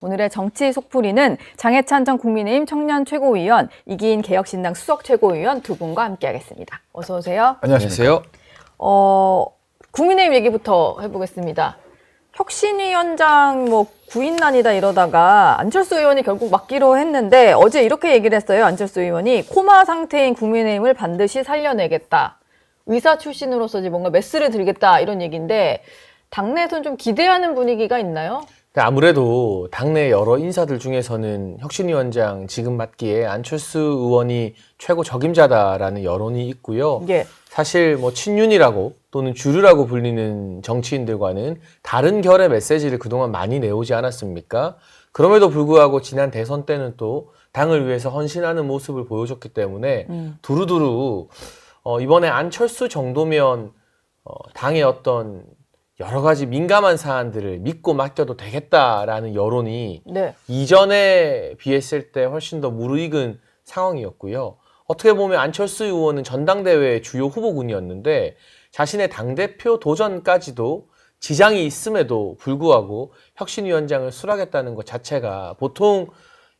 오늘의 정치 속풀이는 장해찬 전 국민의힘 청년 최고위원, 이기인 개혁신당 수석 최고위원 두 분과 함께하겠습니다. 어서 오세요. 안녕하세요. 국민의힘 얘기부터 해보겠습니다. 혁신위원장 구인난이다 이러다가 안철수 의원이 결국 맡기로 했는데 어제 이렇게 얘기를 했어요. 안철수 의원이 코마 상태인 국민의힘을 반드시 살려내겠다. 의사 출신으로서 뭔가 메스를 들겠다 이런 얘기인데 당내에서는 좀 기대하는 분위기가 있나요? 아무래도 당내 여러 인사들 중에서는 혁신위원장 지금 맡기에 안철수 의원이 최고 적임자다라는 여론이 있고요. 예. 사실 친윤이라고 또는 주류라고 불리는 정치인들과는 다른 결의 메시지를 그동안 많이 내오지 않았습니까? 그럼에도 불구하고 지난 대선 때는 또 당을 위해서 헌신하는 모습을 보여줬기 때문에 두루두루 이번에 안철수 정도면 당의 어떤 여러 가지 민감한 사안들을 믿고 맡겨도 되겠다라는 여론이 네. 이전에 비했을 때 훨씬 더 무르익은 상황이었고요. 어떻게 보면 안철수 의원은 전당대회의 주요 후보군이었는데 자신의 당대표 도전까지도 지장이 있음에도 불구하고 혁신위원장을 수락했다는 것 자체가 보통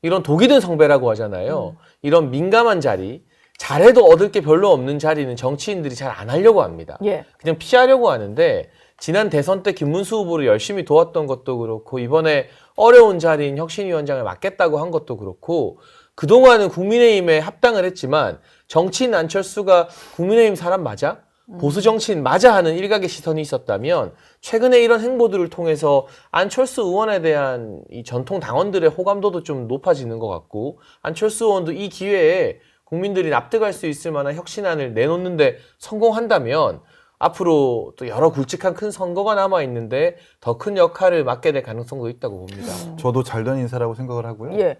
이런 독이 든 성배라고 하잖아요. 이런 민감한 자리, 잘해도 얻을 게 별로 없는 자리는 정치인들이 잘 안 하려고 합니다. 예. 그냥 피하려고 하는데 지난 대선 때 김문수 후보를 열심히 도왔던 것도 그렇고 이번에 어려운 자리인 혁신위원장을 맡겠다고 한 것도 그렇고 그동안은 국민의힘에 합당을 했지만 정치인 안철수가 국민의힘 사람 맞아? 보수 정치인 맞아 하는 일각의 시선이 있었다면 최근에 이런 행보들을 통해서 안철수 의원에 대한 이 전통 당원들의 호감도도 좀 높아지는 것 같고 안철수 의원도 이 기회에 국민들이 납득할 수 있을 만한 혁신안을 내놓는데 성공한다면 앞으로 또 여러 굵직한 큰 선거가 남아있는데 더 큰 역할을 맡게 될 가능성도 있다고 봅니다. 저도 잘된 인사라고 생각을 하고요. 예.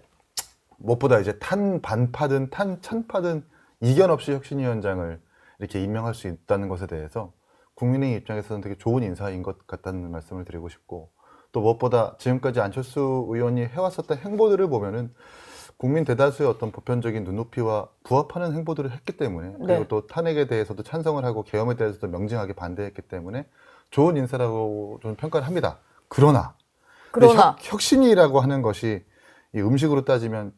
무엇보다 이제 탄 반파든 탄 찬파든 이견 없이 혁신위원장을 이렇게 임명할 수 있다는 것에 대해서 국민의 입장에서는 되게 좋은 인사인 것 같다는 말씀을 드리고 싶고 또 무엇보다 지금까지 안철수 의원이 해왔었던 행보들을 보면은 국민 대다수의 어떤 보편적인 눈높이와 부합하는 행보들을 했기 때문에 그리고 네. 또 탄핵에 대해서도 찬성을 하고 계엄에 대해서도 명징하게 반대했기 때문에 좋은 인사라고 저는 평가를 합니다. 그러나 혁신이라고 하는 것이 이 음식으로 따지면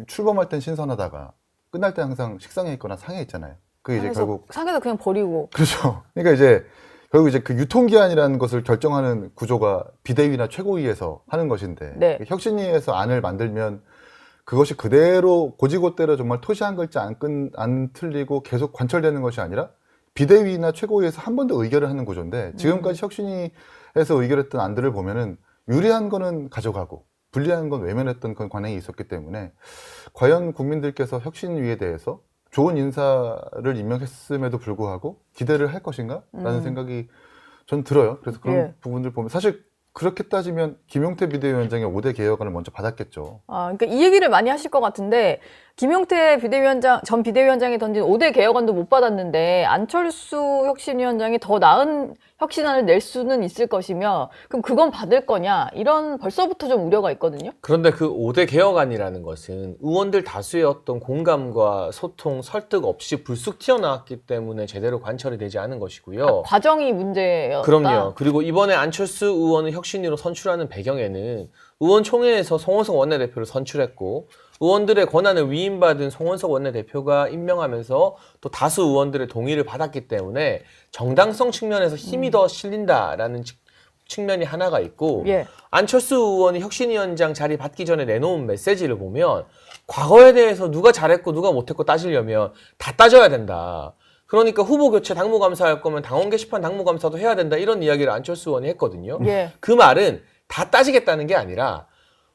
출범할 땐 신선하다가 끝날 때 항상 식상해 있거나 상해 있잖아요. 그게 이제 결국 상해서 그냥 버리고. 그렇죠. 그러니까 이제 결국 이제 그 유통기한이라는 것을 결정하는 구조가 비대위나 최고위에서 하는 것인데 네. 혁신위에서 안을 만들면 그것이 그대로 고지고대로 정말 토시 한 글자 안 틀리고 계속 관철되는 것이 아니라 비대위나 최고위에서 한 번 더 의결을 하는 구조인데 지금까지 혁신위에서 의결했던 안들을 보면은 유리한 거는 가져가고 불리한 건 외면했던 그런 관행이 있었기 때문에 과연 국민들께서 혁신위에 대해서 좋은 인사를 임명했음에도 불구하고 기대를 할 것인가? 라는 생각이 전 들어요. 그래서 그런 예. 부분들 보면 사실 그렇게 따지면 김용태 비대위원장이 5대 개혁안을 먼저 받았겠죠. 그러니까 이 얘기를 많이 하실 것 같은데 김용태 전 비대위원장이 던진 5대 개혁안도 못 받았는데 안철수 혁신위원장이 더 나은 혁신안을 낼 수는 있을 것이며 그럼 그건 받을 거냐 이런 벌써부터 좀 우려가 있거든요. 그런데 그 5대 개혁안이라는 것은 의원들 다수의 어떤 공감과 소통, 설득 없이 불쑥 튀어나왔기 때문에 제대로 관철이 되지 않은 것이고요. 과정이 문제였다. 그럼요. 그리고 이번에 안철수 의원을 혁신위로 선출하는 배경에는 의원총회에서 송원석 원내대표를 선출했고 의원들의 권한을 위임받은 송원석 원내대표가 임명하면서 또 다수 의원들의 동의를 받았기 때문에 정당성 측면에서 힘이 더 실린다라는 측면이 하나가 있고 예. 안철수 의원이 혁신위원장 자리 받기 전에 내놓은 메시지를 보면 과거에 대해서 누가 잘했고 누가 못했고 따지려면 다 따져야 된다. 그러니까 후보 교체 당무감사 할 거면 당원 게시판 당무감사도 해야 된다 이런 이야기를 안철수 의원이 했거든요. 예. 그 말은 다 따지겠다는 게 아니라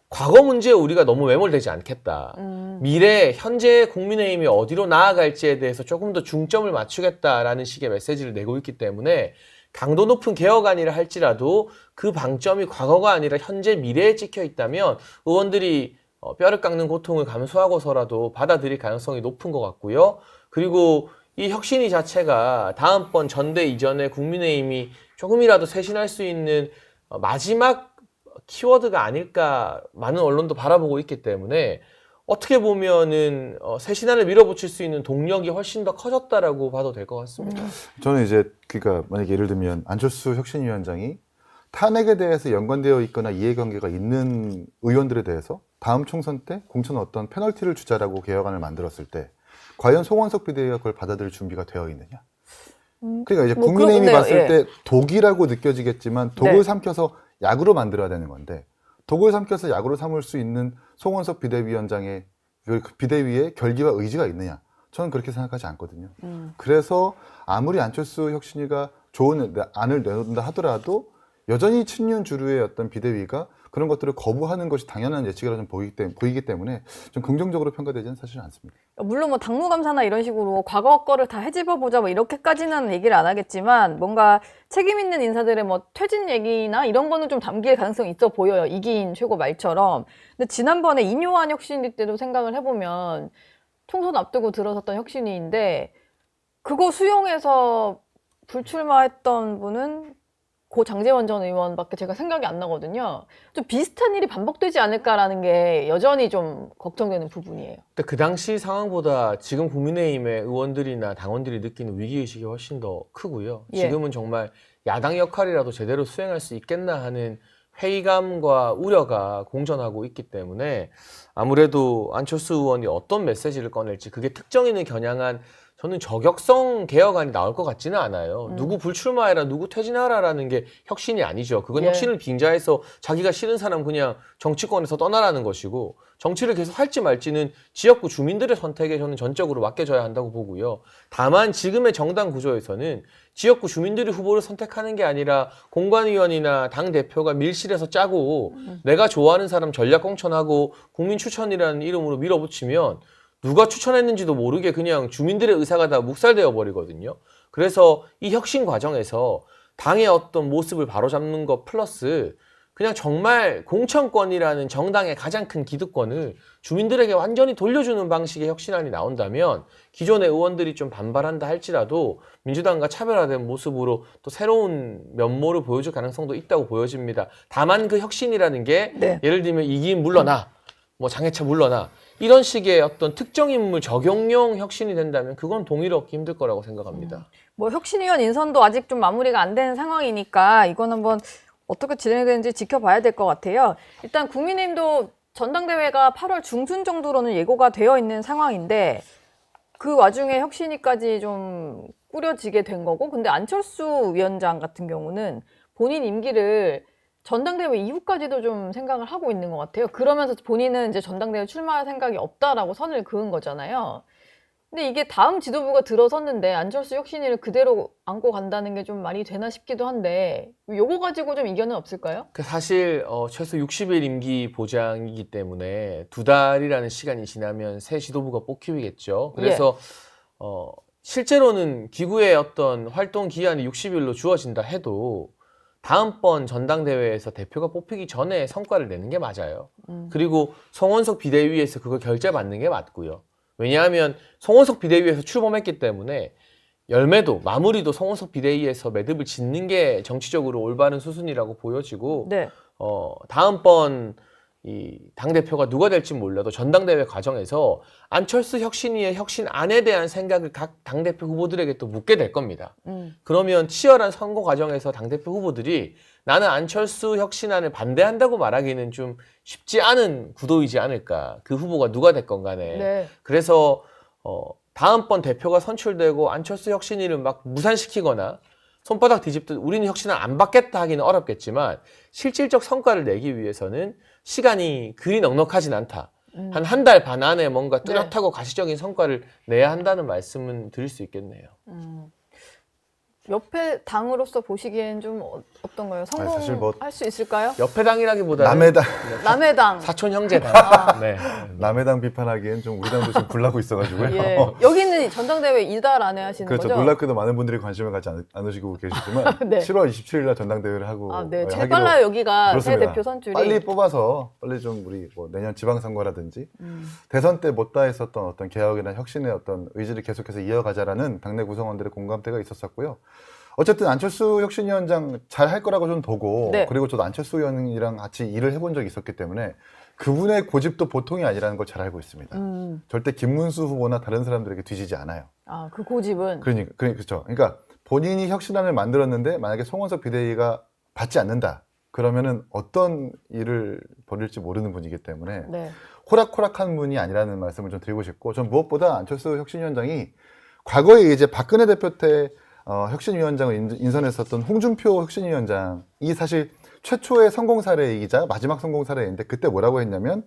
과거 문제에 우리가 너무 매몰되지 않겠다. 미래 현재 국민의힘이 어디로 나아갈지에 대해서 조금 더 중점을 맞추겠다라는 식의 메시지를 내고 있기 때문에 강도 높은 개혁안이라 할지라도 그 방점이 과거가 아니라 현재 미래에 찍혀 있다면 의원들이 뼈를 깎는 고통을 감수하고서라도 받아들일 가능성이 높은 것 같고요. 그리고 이 혁신위 자체가 다음번 전대 이전에 국민의힘이 조금이라도 쇄신할 수 있는 마지막 키워드가 아닐까 많은 언론도 바라보고 있기 때문에 어떻게 보면은 쇄신안을 밀어붙일 수 있는 동력이 훨씬 더 커졌다라고 봐도 될 것 같습니다. 저는 이제 그러니까 만약에 예를 들면 안철수 혁신위원장이 탄핵에 대해서 연관되어 있거나 이해관계가 있는 의원들에 대해서 다음 총선 때 공천은 어떤 페널티를 주자라고 개혁안을 만들었을 때 과연 송원석 비대위가 그걸 받아들일 준비가 되어 있느냐. 그러니까 이제 뭐 국민의힘이 그렇네요. 봤을 예. 때 독이라고 느껴지겠지만 독을 네. 삼켜서 약으로 만들어야 되는 건데 독을 삼켜서 약으로 삼을 수 있는 송원석 비대위원장의 그 비대위의 결기와 의지가 있느냐. 저는 그렇게 생각하지 않거든요. 그래서 아무리 안철수 혁신위가 좋은 안을 내놓는다 하더라도 여전히 친윤 주류의 어떤 비대위가 그런 것들을 거부하는 것이 당연한 예측이라 좀 보이기 때문에 좀 긍정적으로 평가되지는 사실 않습니다. 물론 뭐 당무감사나 이런 식으로 과거 거를 다 헤집어보자 뭐 이렇게까지는 얘기를 안 하겠지만 뭔가 책임 있는 인사들의 뭐 퇴진 얘기나 이런 거는 좀 담길 가능성이 있어 보여요. 이기인 최고 말처럼. 근데 지난번에 인요한 혁신위 때도 생각을 해보면 총선 앞두고 들어섰던 혁신위인데 그거 수용해서 불출마했던 분은 고 장제원 전 의원밖에 제가 생각이 안 나거든요. 좀 비슷한 일이 반복되지 않을까라는 게 여전히 좀 걱정되는 부분이에요. 근데 그 당시 상황보다 지금 국민의힘의 의원들이나 당원들이 느끼는 위기의식이 훨씬 더 크고요. 예. 지금은 정말 야당 역할이라도 제대로 수행할 수 있겠나 하는 회의감과 우려가 공존하고 있기 때문에 아무래도 안철수 의원이 어떤 메시지를 꺼낼지 그게 특정인을 겨냥한 저는 저격성 개혁안이 나올 것 같지는 않아요. 누구 불출마해라, 누구 퇴진하라라는 게 혁신이 아니죠. 그건 예. 혁신을 빙자해서 자기가 싫은 사람 그냥 정치권에서 떠나라는 것이고 정치를 계속 할지 말지는 지역구 주민들의 선택에 저는 전적으로 맡겨져야 한다고 보고요. 다만 지금의 정당 구조에서는 지역구 주민들이 후보를 선택하는 게 아니라 공관위원이나 당대표가 밀실에서 짜고 내가 좋아하는 사람 전략 공천하고 국민 추천이라는 이름으로 밀어붙이면 누가 추천했는지도 모르게 그냥 주민들의 의사가 다 묵살되어 버리거든요. 그래서 이 혁신 과정에서 당의 어떤 모습을 바로잡는 것 플러스 그냥 정말 공천권이라는 정당의 가장 큰 기득권을 주민들에게 완전히 돌려주는 방식의 혁신안이 나온다면 기존의 의원들이 좀 반발한다 할지라도 민주당과 차별화된 모습으로 또 새로운 면모를 보여줄 가능성도 있다고 보여집니다. 다만 그 혁신이라는 게 네. 예를 들면 이기인 물러나, 뭐 장해차 물러나 이런 식의 어떤 특정 인물 적용용 혁신이 된다면 그건 동의를 얻기 힘들 거라고 생각합니다. 뭐 혁신위원 인선도 아직 좀 마무리가 안 된 상황이니까 이건 한번 어떻게 진행되는지 지켜봐야 될 것 같아요. 일단 국민의힘도 전당대회가 8월 중순 정도로는 예고가 되어 있는 상황인데 그 와중에 혁신위까지 좀 꾸려지게 된 거고 근데 안철수 위원장 같은 경우는 본인 임기를 전당대회 이후까지도 좀 생각을 하고 있는 것 같아요. 그러면서 본인은 이제 전당대회 출마할 생각이 없다라고 선을 그은 거잖아요. 근데 이게 다음 지도부가 들어섰는데 안철수 혁신위를 그대로 안고 간다는 게 좀 말이 되나 싶기도 한데 요거 가지고 좀 이견은 없을까요? 사실 최소 60일 임기 보장이기 때문에 2달이라는 시간이 지나면 새 지도부가 뽑히겠죠. 그래서 실제로는 기구의 어떤 활동 기한이 60일로 주어진다 해도 다음번 전당대회에서 대표가 뽑히기 전에 성과를 내는 게 맞아요. 그리고 송원석 비대위에서 그걸 결재받는 게 맞고요. 왜냐하면 송원석 비대위에서 출범했기 때문에 열매도 마무리도 송원석 비대위에서 매듭을 짓는 게 정치적으로 올바른 수순이라고 보여지고 네. 다음번 이 당대표가 누가 될지 몰라도 전당대회 과정에서 안철수 혁신위의 혁신안에 대한 생각을 각 당대표 후보들에게 또 묻게 될 겁니다. 그러면 치열한 선거 과정에서 당대표 후보들이 나는 안철수 혁신안을 반대한다고 말하기는 좀 쉽지 않은 구도이지 않을까. 그 후보가 누가 됐건 간에. 네. 그래서 다음번 대표가 선출되고 안철수 혁신위를 막 무산시키거나 손바닥 뒤집듯 우리는 혁신을 안 받겠다 하기는 어렵겠지만 실질적 성과를 내기 위해서는 시간이 그리 넉넉하진 않다. 한 달 반 안에 뭔가 뚜렷하고 가시적인 성과를 내야 한다는 말씀은 드릴 수 있겠네요. 옆에 당으로서 보시기엔 좀 어떤가요? 사실 뭐 성공할 수 있을까요? 옆에 당이라기보다는 남의 남의 당. 사촌 형제당. 네. 남의 당 비판하기엔 좀 우리 당도 지금 불나고 있어가지고요. 예. 여기는 전당대회 이달 안에 하시는 그렇죠. 거죠? 놀랍게도 많은 분들이 관심을 갖지 않으시고 계시지만 네. 7월 27일 날 전당대회를 하고 네. 제일 하기로 빨라요, 여기가 새 그렇습니다. 대표 선출이. 빨리 뽑아서 빨리 좀 우리 뭐 내년 지방선거라든지 대선 때 못다 했었던 어떤 개혁이나 혁신의 어떤 의지를 계속해서 이어가자라는 당내 구성원들의 공감대가 있었었고요. 어쨌든 안철수 혁신위원장 잘 할 거라고 좀 보고 네. 그리고 저도 안철수 의원이랑 같이 일을 해본 적이 있었기 때문에 그분의 고집도 보통이 아니라는 걸 잘 알고 있습니다. 절대 김문수 후보나 다른 사람들에게 뒤지지 않아요. 그 고집은. 그렇죠. 그러니까 본인이 혁신안을 만들었는데 만약에 송원석 비대위가 받지 않는다. 그러면은 어떤 일을 벌일지 모르는 분이기 때문에 네. 호락호락한 분이 아니라는 말씀을 좀 드리고 싶고, 전 무엇보다 안철수 혁신위원장이 과거에 이제 박근혜 대표 때 혁신위원장을 인선했었던 홍준표 혁신위원장이 사실 최초의 성공 사례이자 마지막 성공 사례인데, 그때 뭐라고 했냐면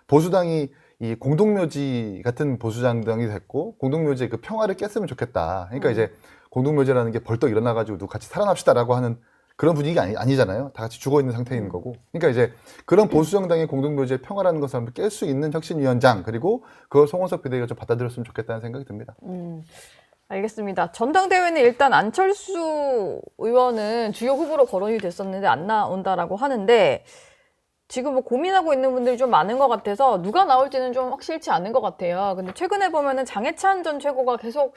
보수당이 이 공동묘지 같은 보수당이 됐고 공동묘지의 그 평화를 깼으면 좋겠다. 그러니까 이제 공동묘지라는 게 벌떡 일어나가지고 누구 같이 살아납시다라고 하는 그런 분위기가 아니잖아요. 다 같이 죽어 있는 상태인 거고. 그러니까 이제 그런 보수 정당의 공동묘지의 평화라는 것을 깰 수 있는 혁신위원장, 그리고 그걸 송원석 비대위가 좀 받아들였으면 좋겠다는 생각이 듭니다. 알겠습니다. 전당대회는 일단 안철수 의원은 주요 후보로 거론이 됐었는데 안 나온다라고 하는데, 지금 뭐 고민하고 있는 분들이 좀 많은 것 같아서 누가 나올지는 좀 확실치 않은 것 같아요. 근데 최근에 보면은 장해찬 전 최고가 계속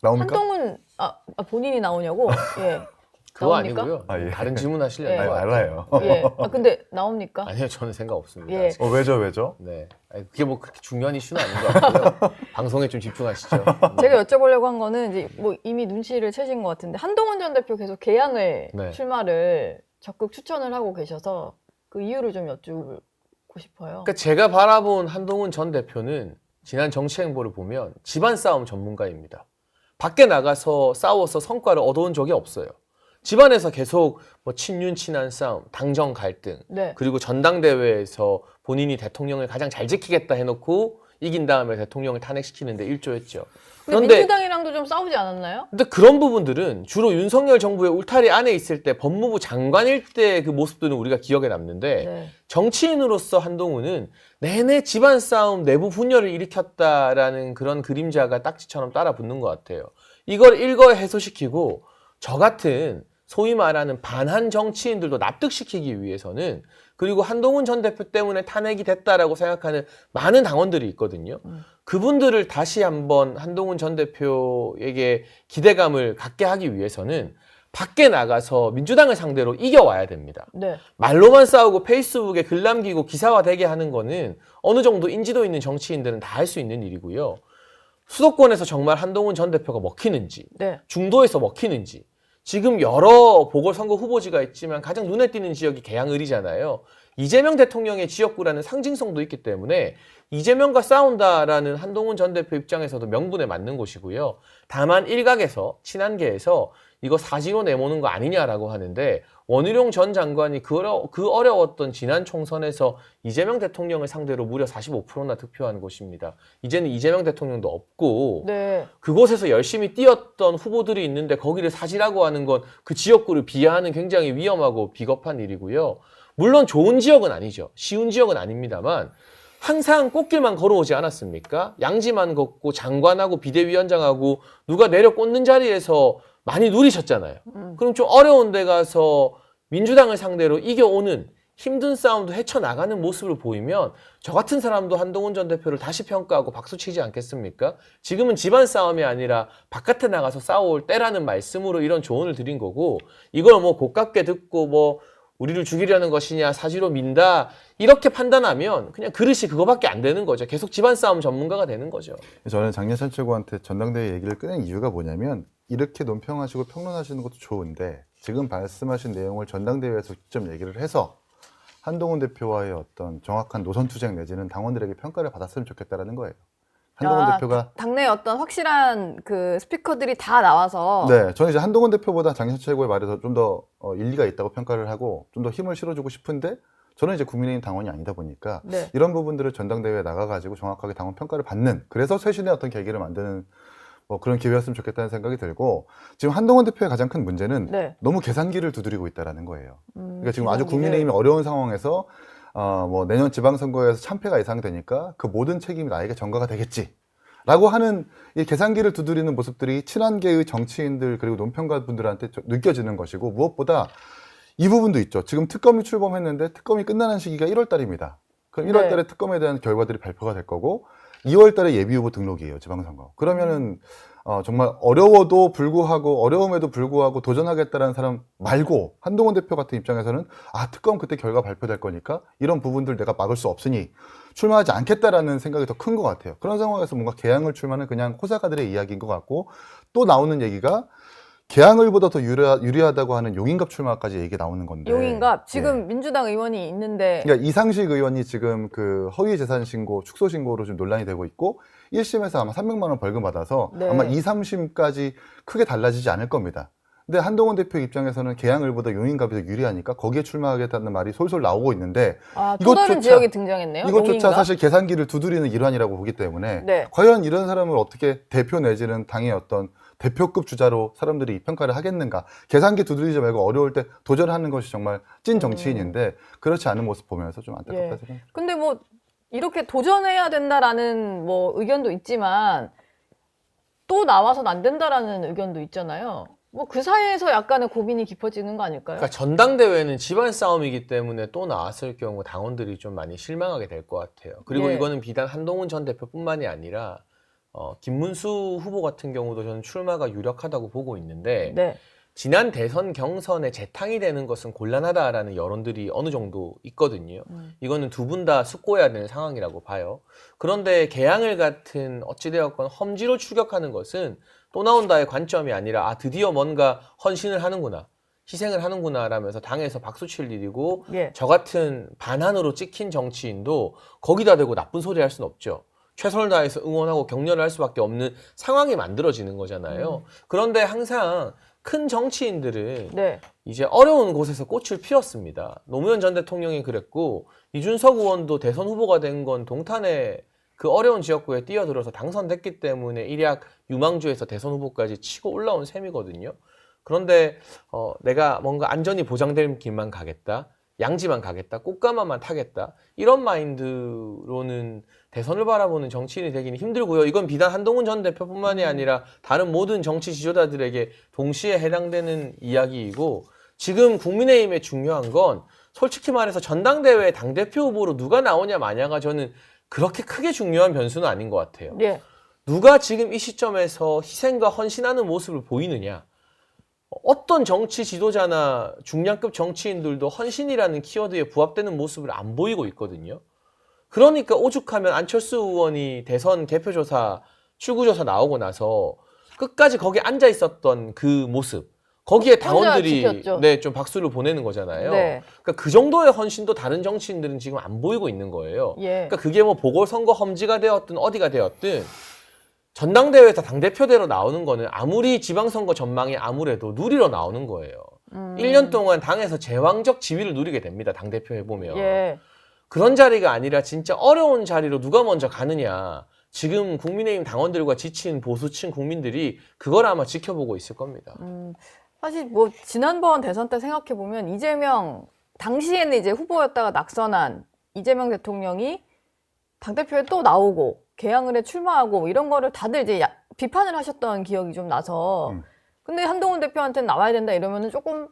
나옵니까? 한동훈 본인이 나오냐고? 예. 그거 나옵니까? 아니고요. 아, 예. 다른 질문 하시려는 예. 거 같아요. 알아요. 예. 근데 나옵니까? 아니요, 저는 생각 없습니다. 예. 아직. 왜죠? 네, 아니, 그게 뭐 그렇게 중요한 이슈는 아닌 것 같고요. 방송에 좀 집중하시죠. 제가 여쭤보려고 한 거는 이제 뭐 이미 눈치를 채신 것 같은데, 한동훈 전 대표 계속 개항을 네. 출마를 적극 추천을 하고 계셔서 그 이유를 좀 여쭈고 싶어요. 그러니까 제가 바라본 한동훈 전 대표는 지난 정치 행보를 보면 집안 싸움 전문가입니다. 밖에 나가서 싸워서 성과를 얻어온 적이 없어요. 집안에서 계속 뭐 친윤 친한 싸움, 당정 갈등, 네. 그리고 전당대회에서 본인이 대통령을 가장 잘 지키겠다 해놓고 이긴 다음에 대통령을 탄핵시키는데 일조했죠. 근데 민주당이랑도 좀 싸우지 않았나요? 근데 그런 부분들은 주로 윤석열 정부의 울타리 안에 있을 때 법무부 장관일 때 그 모습들은 우리가 기억에 남는데, 네. 정치인으로서 한동훈은 내내 집안 싸움, 내부 분열을 일으켰다라는 그런 그림자가 딱지처럼 따라 붙는 것 같아요. 이걸 일거에 해소시키고 저 같은 소위 말하는 반한 정치인들도 납득시키기 위해서는, 그리고 한동훈 전 대표 때문에 탄핵이 됐다라고 생각하는 많은 당원들이 있거든요. 그분들을 다시 한번 한동훈 전 대표에게 기대감을 갖게 하기 위해서는 밖에 나가서 민주당을 상대로 이겨와야 됩니다. 네. 말로만 싸우고 페이스북에 글 남기고 기사화되게 하는 거는 어느 정도 인지도 있는 정치인들은 다 할 수 있는 일이고요. 수도권에서 정말 한동훈 전 대표가 먹히는지, 네. 중도에서 먹히는지, 지금 여러 보궐선거 후보지가 있지만 가장 눈에 띄는 지역이 계양을이잖아요. 이재명 대통령의 지역구라는 상징성도 있기 때문에 이재명과 싸운다라는 한동훈 전 대표 입장에서도 명분에 맞는 곳이고요. 다만 일각에서, 친한계에서 이거 사지로 내모는 거 아니냐라고 하는데, 원희룡 전 장관이 그 어려웠던 지난 총선에서 이재명 대통령을 상대로 무려 45%나 득표한 곳입니다. 이제는 이재명 대통령도 없고 네. 그곳에서 열심히 뛰었던 후보들이 있는데 거기를 사지라고 하는 건 그 지역구를 비하하는 굉장히 위험하고 비겁한 일이고요. 물론 좋은 지역은 아니죠. 쉬운 지역은 아닙니다만 항상 꽃길만 걸어오지 않았습니까? 양지만 걷고 장관하고 비대위원장하고 누가 내려 꽂는 자리에서 많이 누리셨잖아요. 그럼 좀 어려운 데 가서 민주당을 상대로 이겨오는 힘든 싸움도 헤쳐나가는 모습을 보이면 저 같은 사람도 한동훈 전 대표를 다시 평가하고 박수치지 않겠습니까? 지금은 집안 싸움이 아니라 바깥에 나가서 싸울 때라는 말씀으로 이런 조언을 드린 거고, 이걸 뭐 고깝게 듣고 뭐 우리를 죽이려는 것이냐, 사지로 민다, 이렇게 판단하면 그냥 그릇이 그거밖에 안 되는 거죠. 계속 집안 싸움 전문가가 되는 거죠. 저는 장례찬 최고한테 전당대회 얘기를 꺼낸 이유가 뭐냐면, 이렇게 논평하시고 평론하시는 것도 좋은데 지금 말씀하신 내용을 전당대회에서 직접 얘기를 해서 한동훈 대표와의 어떤 정확한 노선 투쟁 내지는 당원들에게 평가를 받았으면 좋겠다라는 거예요. 한동훈 대표가 당내에 어떤 확실한 그 스피커들이 다 나와서 네, 저는 이제 한동훈 대표보다 장례찬 최고의 말에서 좀 더 일리가 있다고 평가를 하고 좀 더 힘을 실어주고 싶은데, 저는 이제 국민의힘 당원이 아니다 보니까 네. 이런 부분들을 전당대회에 나가가지고 정확하게 당원 평가를 받는, 그래서 쇄신의 어떤 계기를 만드는 뭐 그런 기회였으면 좋겠다는 생각이 들고, 지금 한동훈 대표의 가장 큰 문제는 네. 너무 계산기를 두드리고 있다라는 거예요. 그러니까 지금 아주 계산기를. 국민의힘이 어려운 상황에서 뭐 내년 지방선거에서 참패가 예상되니까 그 모든 책임이 나에게 전가가 되겠지라고 하는 이 계산기를 두드리는 모습들이 친한계의 정치인들 그리고 논평가분들한테 느껴지는 것이고, 무엇보다 이 부분도 있죠. 지금 특검이 출범했는데 특검이 끝나는 시기가 1월 달입니다. 그럼 1월 달에 특검에 대한 결과들이 발표가 될 거고 2월 달에 예비후보 등록이에요, 지방선거. 그러면은 정말 어려움에도 불구하고 도전하겠다라는 사람 말고 한동훈 대표 같은 입장에서는 특검 그때 결과 발표될 거니까 이런 부분들 내가 막을 수 없으니 출마하지 않겠다라는 생각이 더 큰 것 같아요. 그런 상황에서 뭔가 개항을 출마는 그냥 호사가들의 이야기인 것 같고, 또 나오는 얘기가 개항을보다 더 유리하다고 하는 용인갑 출마까지 얘기 나오는 건데. 용인갑 지금 예. 민주당 의원이 있는데 그러니까 이상식 의원이 지금 그 허위 재산 신고, 축소 신고로 좀 논란이 되고 있고 1심에서 아마 300만 원 벌금 받아서 네. 아마 2, 3심까지 크게 달라지지 않을 겁니다. 근데 한동훈 대표 입장에서는 개항을보다 용인갑이 더 유리하니까 거기에 출마하겠다는 말이 솔솔 나오고 있는데 또 다른 이것조차- 지역이 등장했네요. 이것조차 용인갑. 사실 계산기를 두드리는 일환이라고 보기 때문에 네. 과연 이런 사람을 어떻게 대표 내지는 당의 어떤 대표급 주자로 사람들이 평가를 하겠는가. 계산기 두드리지 말고 어려울 때 도전하는 것이 정말 찐 정치인인데 그렇지 않은 모습 보면서 좀 안타깝다 예. 생각합니다. 근데 뭐 이렇게 도전해야 된다라는 뭐 의견도 있지만 또 나와서는 안 된다라는 의견도 있잖아요. 뭐 그 사이에서 약간의 고민이 깊어지는 거 아닐까요? 그러니까 전당대회는 집안 싸움이기 때문에 또 나왔을 경우 당원들이 좀 많이 실망하게 될 것 같아요. 그리고 예. 이거는 비단 한동훈 전 대표뿐만이 아니라 김문수 후보 같은 경우도 저는 출마가 유력하다고 보고 있는데 네. 지난 대선 경선에 재탕이 되는 것은 곤란하다라는 여론들이 어느 정도 있거든요. 이거는 두 분 다 숙고해야 되는 상황이라고 봐요. 그런데 개항을 같은 어찌되었건 험지로 추격하는 것은 또 나온다의 관점이 아니라 아 드디어 뭔가 헌신을 하는구나. 희생을 하는구나 라면서 당에서 박수칠 일이고 예. 저 같은 반환으로 찍힌 정치인도 거기다 대고 나쁜 소리 할 수는 없죠. 최선을 다해서 응원하고 격려를 할 수밖에 없는 상황이 만들어지는 거잖아요. 그런데 항상 큰 정치인들은 네. 이제 어려운 곳에서 꽃을 피웠습니다. 노무현 전 대통령이 그랬고 이준석 의원도 대선 후보가 된 건 동탄에 그 어려운 지역구에 뛰어들어서 당선됐기 때문에 일약 유망주에서 대선 후보까지 치고 올라온 셈이거든요. 그런데 내가 뭔가 안전이 보장된 길만 가겠다. 양지만 가겠다. 꽃가마만 타겠다. 이런 마인드로는 대선을 바라보는 정치인이 되기는 힘들고요. 이건 비단 한동훈 전 대표뿐만이 아니라 다른 모든 정치 지도자들에게 동시에 해당되는 이야기이고 지금 국민의힘에 중요한 건 솔직히 말해서 전당대회 당대표 후보로 누가 나오냐 마냐가 저는 그렇게 크게 중요한 변수는 아닌 것 같아요. 예. 누가 지금 이 시점에서 희생과 헌신하는 모습을 보이느냐. 어떤 정치 지도자나 중량급 정치인들도 헌신이라는 키워드에 부합되는 모습을 안 보이고 있거든요. 그러니까 오죽하면 안철수 의원이 대선 개표조사, 출구조사 나오고 나서 끝까지 거기 앉아 있었던 그 모습, 거기에 당원들이 지켰죠. 네, 좀 박수를 보내는 거잖아요. 네. 그러니까 그 정도의 헌신도 다른 정치인들은 지금 안 보이고 있는 거예요. 예. 그러니까 그게 뭐 보궐선거 험지가 되었든 어디가 되었든 전당대회에서 당대표대로 나오는 거는 아무리 지방선거 전망이 아무래도 누리러 나오는 거예요. 1년 동안 당에서 제왕적 지위를 누리게 됩니다. 당대표 해보면. 예. 그런 자리가 아니라 진짜 어려운 자리로 누가 먼저 가느냐. 지금 국민의힘 당원들과 지친 보수층 국민들이 그걸 아마 지켜보고 있을 겁니다. 사실 뭐 지난번 대선 때 생각해 보면 이재명 당시에는 이제 후보였다가 낙선한 이재명 대통령이 당대표에 또 나오고 개항을 해 출마하고 뭐 이런 거를 다들 이제 비판을 하셨던 기억이 좀 나서 근데 한동훈 대표한테는 나와야 된다 이러면은 조금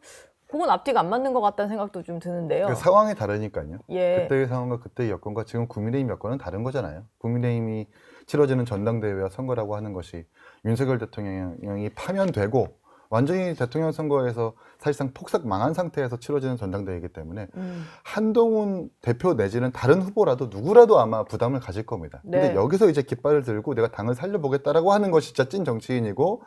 그건 앞뒤가 안 맞는 것 같다는 생각도 좀 드는데요. 그 상황이 다르니까요. 예. 그때의 상황과 그때의 여건과 지금 국민의힘 여건은 다른 거잖아요. 국민의힘이 치러지는 전당대회와 선거라고 하는 것이 윤석열 대통령이 파면되고 완전히 대통령 선거에서 사실상 폭삭 망한 상태에서 치러지는 전당대회이기 때문에 한동훈 대표 내지는 다른 후보라도 누구라도 아마 부담을 가질 겁니다. 네. 근데 여기서 이제 깃발을 들고 내가 당을 살려보겠다라고 하는 것이 진짜 찐 정치인이고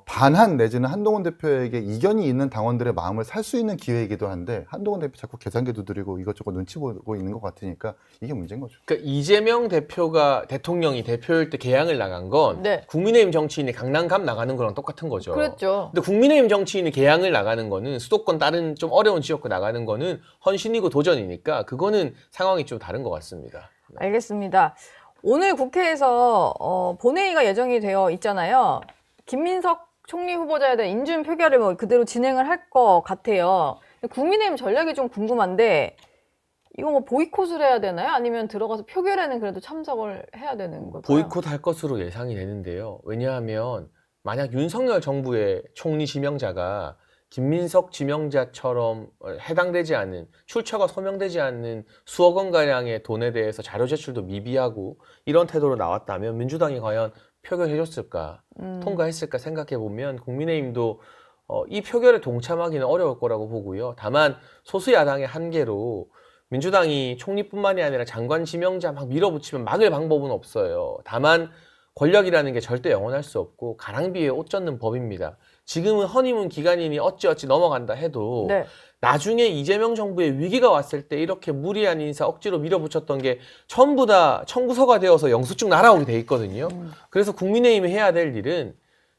반한 내지는 한동훈 대표에게 이견이 있는 당원들의 마음을 살 수 있는 기회이기도 한데 한동훈 대표 자꾸 계산기 두드리고 이것저것 눈치 보고 있는 것 같으니까 이게 문제인 거죠. 그러니까 이재명 대표가 대통령이 대표일 때 개항을 나간 건 네. 국민의힘 정치인이 강남갑 나가는 거랑 똑같은 거죠. 그랬죠. 근데 국민의힘 정치인이 개항을 나가는 거는 수도권 다른 좀 어려운 지역구 나가는 거는 헌신이고 도전이니까 그거는 상황이 좀 다른 것 같습니다. 알겠습니다. 오늘 국회에서 본회의가 예정이 되어 있잖아요. 김민석 총리 후보자에 대한 인준 표결을 뭐 그대로 진행을 할 것 같아요. 국민의힘 전략이 좀 궁금한데 이거 뭐 보이콧을 해야 되나요? 아니면 들어가서 표결에는 그래도 참석을 해야 되는 걸까요? 보이콧 할 것으로 예상이 되는데요. 왜냐하면 만약 윤석열 정부의 총리 지명자가 김민석 지명자처럼 해당되지 않는 출처가 소명되지 않는 수억 원가량의 돈에 대해서 자료 제출도 미비하고 이런 태도로 나왔다면 민주당이 과연 표결해줬을까 통과했을까 생각해보면 국민의힘도 이 표결에 동참하기는 어려울 거라고 보고요. 다만 소수 야당의 한계로 민주당이 총리뿐만이 아니라 장관 지명자 막 밀어붙이면 막을 방법은 없어요. 다만 권력이라는 게 절대 영원할 수 없고 가랑비에 옷 젖는 법입니다. 지금은 허니문 기간이니 어찌어찌 넘어간다 해도 네. 나중에 이재명 정부의 위기가 왔을 때 이렇게 무리한 인사 억지로 밀어붙였던 게 전부 다 청구서가 되어서 영수증 날아오게 돼 있거든요. 그래서 국민의힘이 해야 될 일은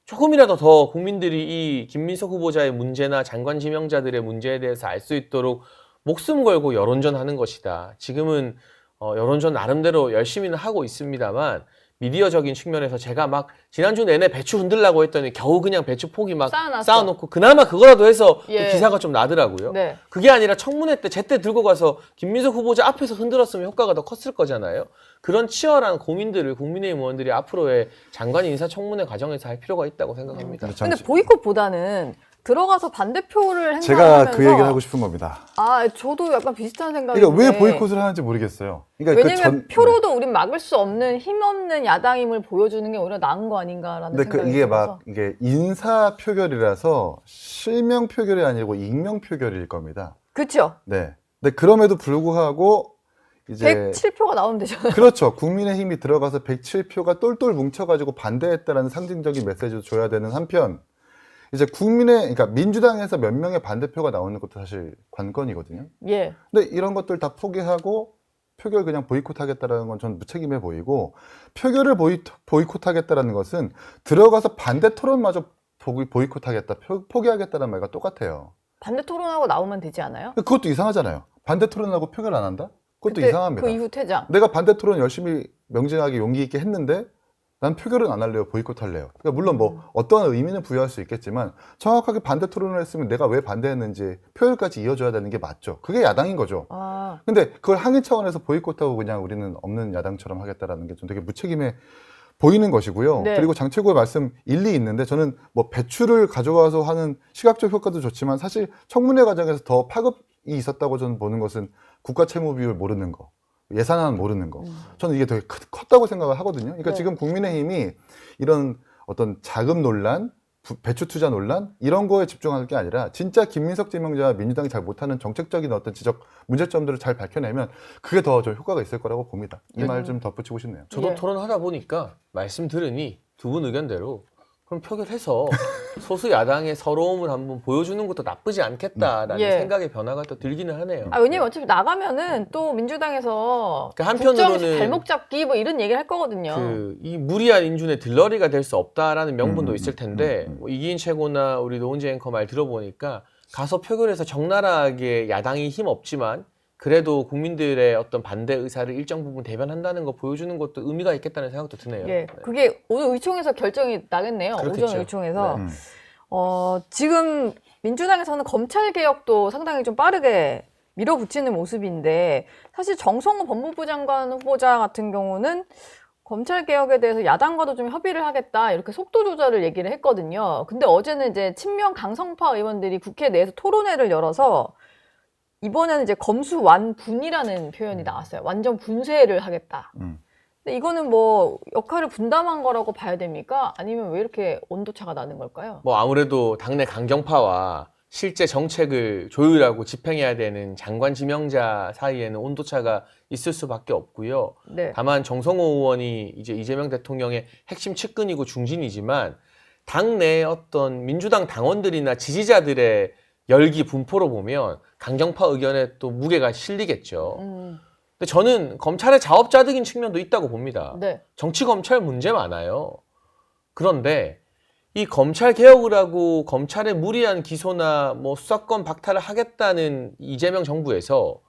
조금이라도 더 국민들이 이 김민석 후보자의 문제나 장관 지명자들의 문제에 대해서 알 수 있도록 목숨 걸고 여론전 하는 것이다. 지금은 여론전 나름대로 열심히는 하고 있습니다만 미디어적인 측면에서 제가 막 지난주 내내 배추 흔들라고 했더니 겨우 그냥 배추 포기 막 쌓아놨어. 쌓아놓고 그나마 그거라도 해서 또 예. 기사가 좀 나더라고요. 네. 그게 아니라 청문회 때 제때 들고 가서 김민석 후보자 앞에서 흔들었으면 효과가 더 컸을 거잖아요. 그런 치열한 고민들을 국민의힘 의원들이 앞으로의 장관 인사청문회 과정에서 할 필요가 있다고 생각합니다. 근데 보이콧보다는 들어가서 반대표를 제가 행사하면서 그 얘기를 하고 싶은 겁니다. 아, 저도 약간 비슷한 생각인데. 그러니까 왜 보이콧을 하는지 모르겠어요. 그러니까 왜냐면 표로도 우린 막을 수 없는 힘없는 야당임을 보여주는 게 오히려 나은 거 아닌가라는 근데 생각이 이게 들어서. 막 이게 인사 표결이라서 실명 표결이 아니고 익명 표결일 겁니다. 그렇죠. 네. 근데 그럼에도 불구하고 이제 107표가 나오면 되잖아요. 그렇죠. 국민의힘이 들어가서 107표가 똘똘 뭉쳐가지고 반대했다라는 상징적인 메시지도 줘야 되는 한편, 이제 그러니까 민주당에서 몇 명의 반대표가 나오는 것도 사실 관건이거든요. 예. 근데 이런 것들 다 포기하고 표결 그냥 보이콧하겠다라는 건 전 무책임해 보이고, 표결을 보이콧하겠다라는 것은 들어가서 반대 토론마저 보이콧하겠다, 포기하겠다는 말과 똑같아요. 반대 토론하고 나오면 되지 않아요? 그것도 이상하잖아요. 반대 토론하고 표결 안 한다? 그것도 그때 이상합니다. 그 이후 퇴장. 내가 반대 토론 열심히 명징하게 용기 있게 했는데 난 표결은 안 할래요, 보이콧할래요. 그러니까 물론 뭐 어떠한 의미는 부여할 수 있겠지만 정확하게 반대 토론을 했으면 내가 왜 반대했는지 표결까지 이어줘야 되는 게 맞죠. 그게 야당인 거죠. 아, 근데 그걸 항의 차원에서 보이콧하고 그냥 우리는 없는 야당처럼 하겠다라는 게 좀 되게 무책임해 보이는 것이고요. 네. 그리고 장 최고의 말씀 일리 있는데, 저는 뭐 배추를 가져와서 하는 시각적 효과도 좋지만 사실 청문회 과정에서 더 파급이 있었다고 저는 보는 것은 국가 채무 비율 모르는 거, 예산안 모르는 거. 저는 이게 되게 컸다고 생각을 하거든요. 그러니까 네. 지금 국민의힘이 이런 어떤 자금 논란, 배추 투자 논란 이런 거에 집중할 게 아니라 진짜 김민석 지명자와 민주당이 잘 못하는 정책적인 어떤 지적 문제점들을 잘 밝혀내면 그게 더 좀 효과가 있을 거라고 봅니다. 이 말 좀 덧붙이고 싶네요. 저도 예. 토론하다 보니까 말씀 들으니 두 분 의견대로 그럼 표결해서 소수 야당의 서러움을 한번 보여주는 것도 나쁘지 않겠다라는 예. 생각의 변화가 또 들기는 하네요. 아, 왜냐면 어차피 나가면은 또 민주당에서 그러니까 국정 한편으로는 발목 잡기 뭐 이런 얘기를 할 거거든요. 이 무리한 인준의 들러리가 될 수 없다라는 명분도 음, 있을 텐데 뭐 이기인 최고나 우리 노은재 앵커 말 들어보니까 가서 표결해서 적나라하게 야당이 힘 없지만 그래도 국민들의 어떤 반대 의사를 일정 부분 대변한다는 거 보여주는 것도 의미가 있겠다는 생각도 드네요. 예, 그게 오늘 의총에서 결정이 나겠네요. 그렇겠죠. 오전 의총에서. 네. 지금 민주당에서는 검찰 개혁도 상당히 좀 빠르게 밀어붙이는 모습인데, 사실 정성호 법무부 장관 후보자 같은 경우는 검찰 개혁에 대해서 야당과도 좀 협의를 하겠다 이렇게 속도 조절을 얘기를 했거든요. 근데 어제는 이제 친명 강성파 의원들이 국회 내에서 토론회를 열어서 이번에는 이제 검수완분이라는 표현이 나왔어요. 완전 분쇄를 하겠다. 근데 이거는 뭐 역할을 분담한 거라고 봐야 됩니까? 아니면 왜 이렇게 온도차가 나는 걸까요? 뭐 아무래도 당내 강경파와 실제 정책을 조율하고 집행해야 되는 장관 지명자 사이에는 온도차가 있을 수밖에 없고요. 네. 다만 정성호 의원이 이제 이재명 대통령의 핵심 측근이고 중진이지만 당내 어떤 민주당 당원들이나 지지자들의 열기 분포로 보면 강경파 의견에 또 무게가 실리겠죠. 근데 저는 검찰의 자업자득인 측면도 있다고 봅니다. 네. 정치 검찰 문제 많아요. 그런데 이 검찰 개혁을 하고 검찰의 무리한 기소나 뭐 수사권 박탈을 하겠다는 이재명 정부에서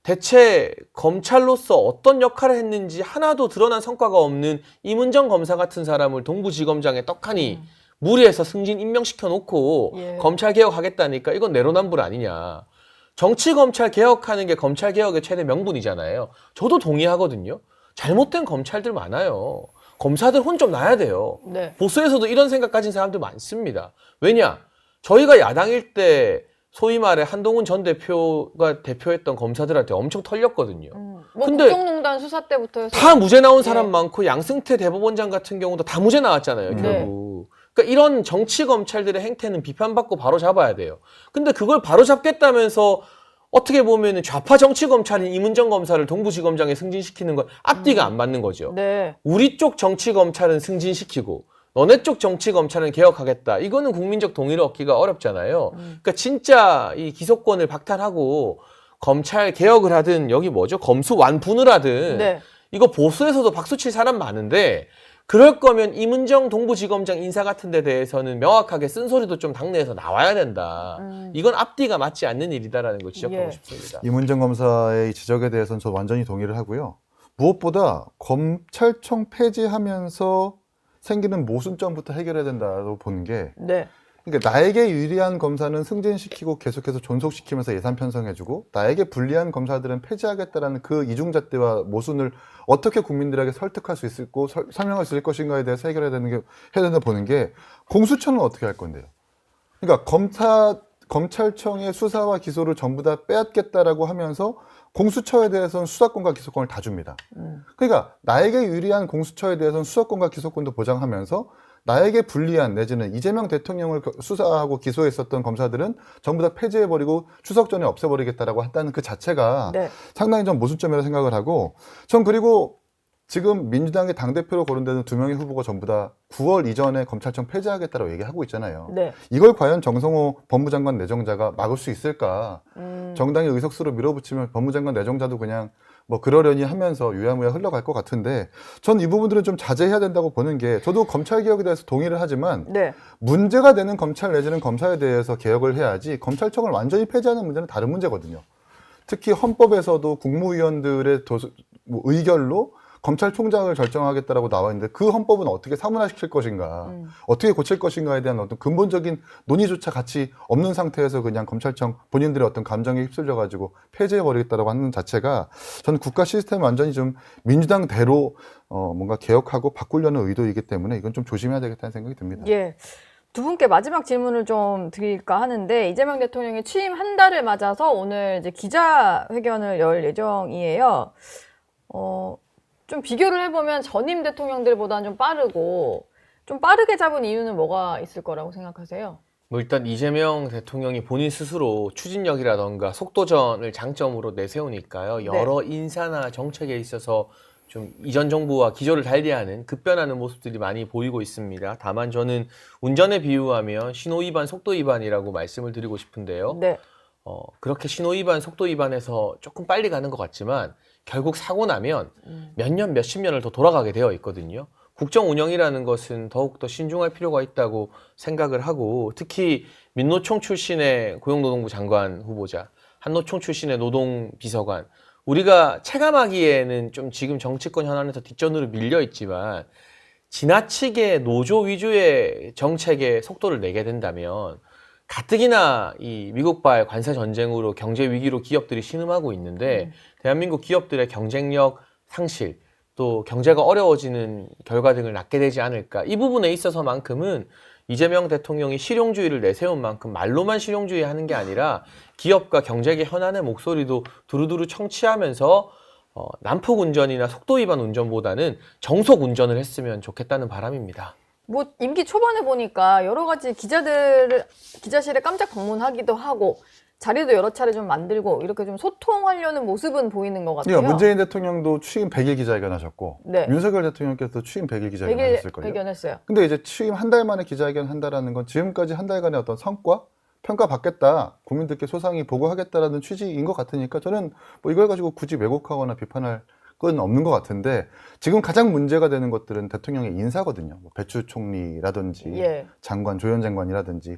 대체 검찰로서 어떤 역할을 했는지 하나도 드러난 성과가 없는 이문정 검사 같은 사람을 동부지검장에 떡하니 무리해서 승진 임명시켜 놓고 예. 검찰 개혁하겠다니까 이건 내로남불 아니냐. 정치 검찰 개혁하는 게 검찰 개혁의 최대 명분이잖아요. 저도 동의하거든요. 잘못된 검찰들 많아요. 검사들 혼 좀 나야 돼요. 네. 보수에서도 이런 생각 가진 사람들 많습니다. 왜냐? 저희가 야당일 때 소위 말해 한동훈 전 대표가 대표했던 검사들한테 엄청 털렸거든요. 뭐 근데 국정농단 수사 때부터 해서 다 무죄 나온 사람 예. 많고 양승태 대법원장 같은 경우도 다 무죄 나왔잖아요, 네. 결국. 그러니까 이런 정치 검찰들의 행태는 비판받고 바로 잡아야 돼요. 근데 그걸 바로 잡겠다면서 어떻게 보면 좌파 정치 검찰인 이문정 검사를 동부지검장에 승진시키는 건 앞뒤가 안 맞는 거죠. 네. 우리 쪽 정치 검찰은 승진시키고 너네 쪽 정치 검찰은 개혁하겠다. 이거는 국민적 동의를 얻기가 어렵잖아요. 그러니까 진짜 이 기소권을 박탈하고 검찰 개혁을 하든 여기 뭐죠? 검수 완분을 하든 네. 이거 보수에서도 박수 칠 사람 많은데 그럴 거면 임은정 동부지검장 인사 같은 데 대해서는 명확하게 쓴소리도 좀 당내에서 나와야 된다. 이건 앞뒤가 맞지 않는 일이다라는 걸 지적하고 예. 싶습니다. 임은정 검사의 지적에 대해서는 저 완전히 동의를 하고요. 무엇보다 검찰청 폐지하면서 생기는 모순점부터 해결해야 된다고 보는 게, 네. 그러니까 나에게 유리한 검사는 승진시키고 계속해서 존속시키면서 예산 편성해주고 나에게 불리한 검사들은 폐지하겠다라는 그 이중잣대와 모순을 어떻게 국민들에게 설득할 수 있고 설명할 수 있을 것인가에 대해서 해결해야 해야 된다 보는 게, 공수처는 어떻게 할 건데요? 그러니까 검찰청의 수사와 기소를 전부 다 빼앗겠다라고 하면서 공수처에 대해서는 수사권과 기소권을 다 줍니다. 그러니까 나에게 유리한 공수처에 대해서는 수사권과 기소권도 보장하면서 나에게 불리한 내지는 이재명 대통령을 수사하고 기소했었던 검사들은 전부 다 폐지해버리고 추석 전에 없애버리겠다라고 한다는 그 자체가 네. 상당히 좀 모순점이라고 생각을 하고, 전 그리고 지금 민주당의 당대표로 거론되는 2명의 후보가 전부 다 9월 이전에 검찰청 폐지하겠다고 얘기하고 있잖아요. 네. 이걸 과연 정성호 법무장관 내정자가 막을 수 있을까? 정당의 의석수로 밀어붙이면 법무장관 내정자도 그냥 뭐 그러려니 하면서 유야무야 흘러갈 것 같은데, 전 이 부분들은 좀 자제해야 된다고 보는 게, 저도 검찰개혁에 대해서 동의를 하지만 네. 문제가 되는 검찰 내지는 검사에 대해서 개혁을 해야지 검찰청을 완전히 폐지하는 문제는 다른 문제거든요. 특히 헌법에서도 국무위원들의 의결로 검찰총장을 결정하겠다라고 나와 있는데 그 헌법은 어떻게 사문화시킬 것인가, 어떻게 고칠 것인가에 대한 어떤 근본적인 논의조차 같이 없는 상태에서 그냥 검찰청 본인들의 어떤 감정에 휩쓸려 가지고 폐지해버리겠다라고 하는 자체가, 저는 국가 시스템 완전히 좀 민주당대로 뭔가 개혁하고 바꾸려는 의도이기 때문에 이건 좀 조심해야 되겠다는 생각이 듭니다. 예. 두 분께 마지막 질문을 좀 드릴까 하는데, 이재명 대통령이 취임 한 달을 맞아서 오늘 이제 기자회견을 열 예정이에요. 좀 비교를 해보면 전임 대통령들보다는 좀 빠르고, 좀 빠르게 잡은 이유는 뭐가 있을 거라고 생각하세요? 뭐 일단 이재명 대통령이 본인 스스로 추진력이라던가 속도전을 장점으로 내세우니까요. 여러 인사나 정책에 있어서 좀 이전 정부와 기조를 달리하는 급변하는 모습들이 많이 보이고 있습니다. 다만 저는 운전에 비유하면 신호 위반, 속도 위반이라고 말씀을 드리고 싶은데요. 네. 그렇게 신호 위반, 속도 위반에서 조금 빨리 가는 것 같지만 결국 사고 나면 몇 년, 몇십 년을 더 돌아가게 되어 있거든요. 국정 운영이라는 것은 더욱더 신중할 필요가 있다고 생각을 하고, 특히 민노총 출신의 고용노동부 장관 후보자, 한노총 출신의 노동비서관, 우리가 체감하기에는 좀 지금 정치권 현안에서 뒷전으로 밀려 있지만 지나치게 노조 위주의 정책에 속도를 내게 된다면 가뜩이나 이 미국발 관세 전쟁으로 경제 위기로 기업들이 신음하고 있는데 대한민국 기업들의 경쟁력 상실, 또 경제가 어려워지는 결과 등을 낳게 되지 않을까. 이 부분에 있어서만큼은 이재명 대통령이 실용주의를 내세운 만큼 말로만 실용주의 하는 게 아니라 기업과 경제계 현안의 목소리도 두루두루 청취하면서 난폭 운전이나 속도 위반 운전보다는 정속 운전을 했으면 좋겠다는 바람입니다. 뭐 임기 초반에 보니까 여러 가지 기자실에 깜짝 방문하기도 하고 자리도 여러 차례 좀 만들고 이렇게 좀 소통하려는 모습은 보이는 것 같아요. 문재인 대통령도 취임 100일 기자회견 하셨고, 네. 윤석열 대통령께서도 취임 100일 기자회견 100일 하셨을걸요. 회견했어요. 근데 이제 취임 한 달 만에 기자회견 한다라는 건 지금까지 한 달간의 어떤 성과, 평가받겠다, 국민들께 소상히 보고하겠다라는 취지인 것 같으니까 저는 뭐 이걸 가지고 굳이 왜곡하거나 비판할 건 없는 것 같은데, 지금 가장 문제가 되는 것들은 대통령의 인사거든요. 뭐 배추 총리라든지 예. 장관, 조현 장관이라든지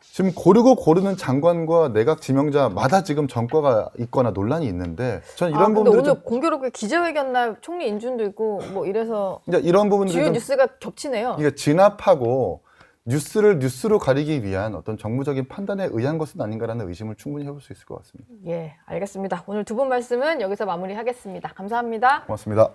지금 고르고 고르는 장관과 내각 지명자마다 지금 전과가 있거나 논란이 있는데, 저는 이런 근데 부분들을 오늘 좀 공교롭게 기자회견 날 총리 인준도 있고 뭐 이래서 이런 부분들이 주요 좀 뉴스가 겹치네요. 이게 진압하고 뉴스를 뉴스로 가리기 위한 어떤 정무적인 판단에 의한 것은 아닌가라는 의심을 충분히 해볼 수 있을 것 같습니다. 예, 알겠습니다. 오늘 두 분 말씀은 여기서 마무리하겠습니다. 감사합니다. 고맙습니다.